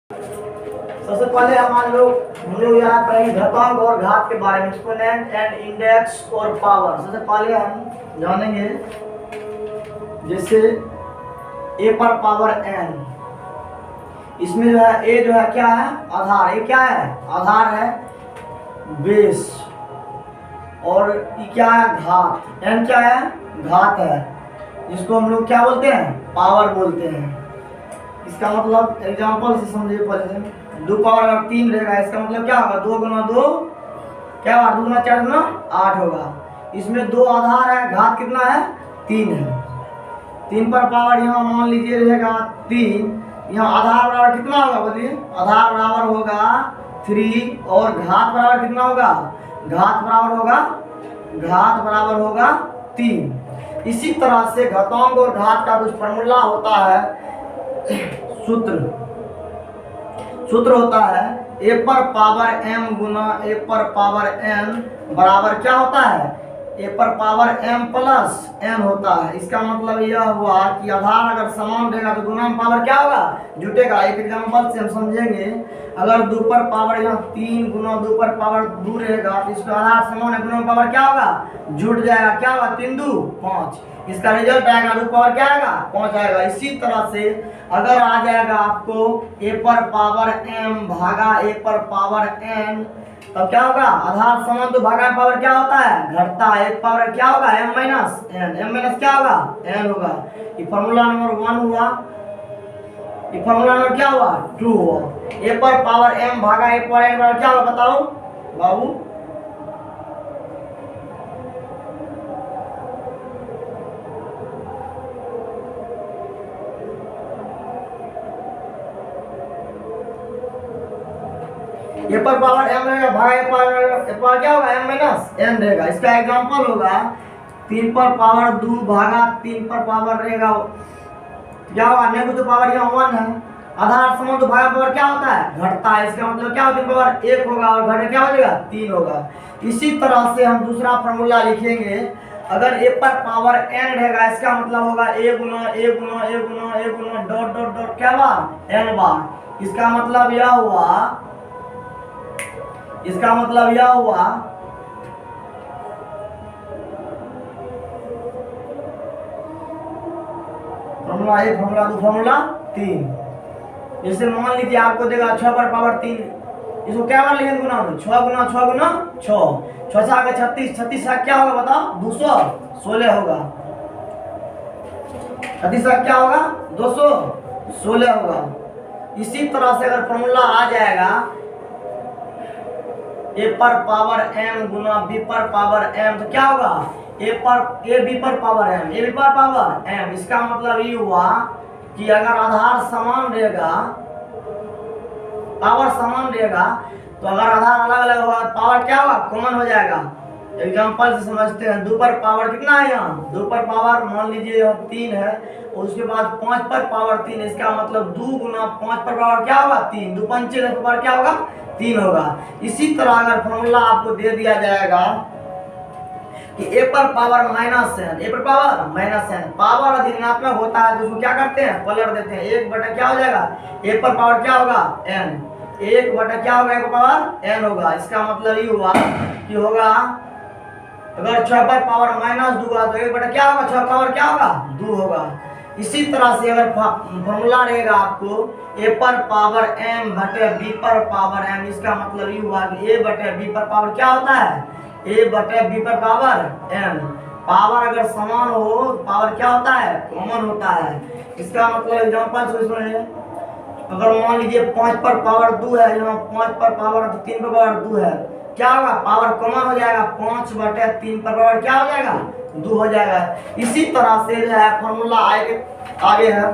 सबसे पहले हम लोग यहाँ पढ़ेंगे घातांक और घात के बारे में, एक्सपोनेंट एंड इंडेक्स और पावर। सबसे पहले हम जानेंगे जैसे a पर पावर n, इसमें जो है a जो है क्या है, आधार। a क्या है, आधार है, बेस। और ये क्या है, घात। n क्या है, घात है, जिसको हम लोग क्या बोलते हैं, पावर बोलते हैं। इसका मतलब एग्जांपल से समझिए पहले। 2 पावर अगर 3 रहेगा, इसका मतलब क्या होगा, 2 गुना 2 क्या होगा, 2 गुना 4 गुना 8 होगा। इसमें 2 आधार है, घात कितना है, 3 है। 3 पर पावर यहाँ मान लीजिए रहेगा 3, यहाँ आधार बराबर कितना होगा, बोलिए। आधार बराबर होगा 3 और घात बराबर कितना होगा, घात बराबर होगा 3। इसी तरह से घातांक और घात का कुछ फॉर्मूला होता है, सूत्र होता है a पर पावर m गुना a पर पावर n बराबर क्या होता है, a पर पावर m प्लस n होता है। इसका मतलब यह हुआ कि आधार अगर समान रहेगा तो गुना में पावर क्या होगा, जुटेगा। एक एग्जांपल से हम समझेंगे, अगर 2 पर पावर यहाँ 3 गुना 2 पर पावर 2 रहेगा तो इसका आधार समान है, गुना में पावर क्या होगा, जुट जाएगा। क्या होगा, 3 2 5, इसका रिजल्ट आएगा 2 पावर क्या आएगा, 5 आएगा। इसी तरह से अगर आ जाएगा आपको a पर पावर m भागा a पर पावर n, तब क्या होगा, आधार समान तो भागा में पावर क्या होता है, घटता है। एक पावर क्या होगा, m minus n, m minus क्या होगा, n होगा। ये फॉर्मूला नंबर 1 हुआ। ये फॉर्मूला नंबर क्या हुआ, 2 हुआ। a पर पावर m भागा a पर n बराबर क्या होगा, बताओ बाबू। a पर पावर m रहेगा भागा a पर क्या होगा, m माइनस n रहेगा। इसका एग्जांपल होगा 3 पर पावर 2 भागा 3 पर पावर रहेगा क्या होगा, नेगेटिव पावर यहाँ 1 है। आधार समान तो भागा पावर क्या होता है, घटता है। इसका मतलब क्या होगा, पावर 1 होगा और घटे क्या हो जाएगा, 3 होगा। इसी तरह से हम दूसरा फॉर्मूला लिखेंगे, अगर a पर पावर n रहेगा, इसका मतलब होगा a Guna a Guna a Guna a Guna dot dot dot क्या बार, n बार। इसका मतलब यह हुआ, इसका मतलब यह हुआ फॉर्मूला 1 फॉर्मूला 2 फॉर्मूला 3। जैसे मान लीजिए आपको देगा 6 पर पावर 3, इसको क्या बार लिखेंगे, गुना में 6 गुना 6 गुना 6, 6 से आगे 36, 36 से क्या होगा बताओ, 216 होगा। 36 से क्या होगा, 216 होगा। इसी तरह से अगर फॉर्मूला आ जाएगा a पर पावर m गुना b पर पावर m, तो क्या होगा, a b पर पावर m, a b पर पावर m। इसका मतलब ये हुआ कि अगर आधार समान रहेगा, पावर समान रहेगा, तो अगर आधार अलग अलग होगा पावर क्या होगा, कॉमन हो जाएगा। एग्जांपल से समझते हैं। 2 पर पावर कितना है, यहाँ 2 पर पावर मान लीजिए 3 है, और उसके बाद 5 पर पावर 3, इसका मतलब 2 गुना 5 पर पावर क्या होगा, 3, 2 पंचे पर पावर क्या होगा, 3 होगा। इसी तरह अगर फॉर्मूला आपको दे दिया जाएगा कि a पर पावर माइनस n, a पर पावर माइनस n, पावर यदि ऋणात्मक होता है तो उसको क्या करते हैं, पलट देते हैं। 1 बटा क्या हो जाएगा, a पर पावर क्या होगा, n, 1 बटा क्या होगा, 1 पर पावर n होगा। इसका मतलब ये हुआ कि होगा, अगर 6 पर पावर माइनस 2 होगा तो 1 बटा क्या होगा, 6 पावर क्या होगा, 2 होगा। इसी तरह से अगर फॉर्मूला रहेगा आपको a पर पावर m बटे b पर पावर m, इसका मतलब ये हुआ कि a बटे b पर पावर क्या होता है, a बटे b पर पावर m। पावर अगर समान हो पावर क्या होता है, कॉमन होता है। इसका मतलब एग्जांपल से सुनिए, अगर मान लीजिए 5 पर पावर 2 है, यहाँ 5 पर पावर 3 पर पावर 2 है, क्या होगा, पावर कॉमन हो जाएगा, 5 बटे 3 पर पावर क्या हो जाएगा, 2 हो जाएगा। इसी तरह से जो है फॉर्मूला आगे है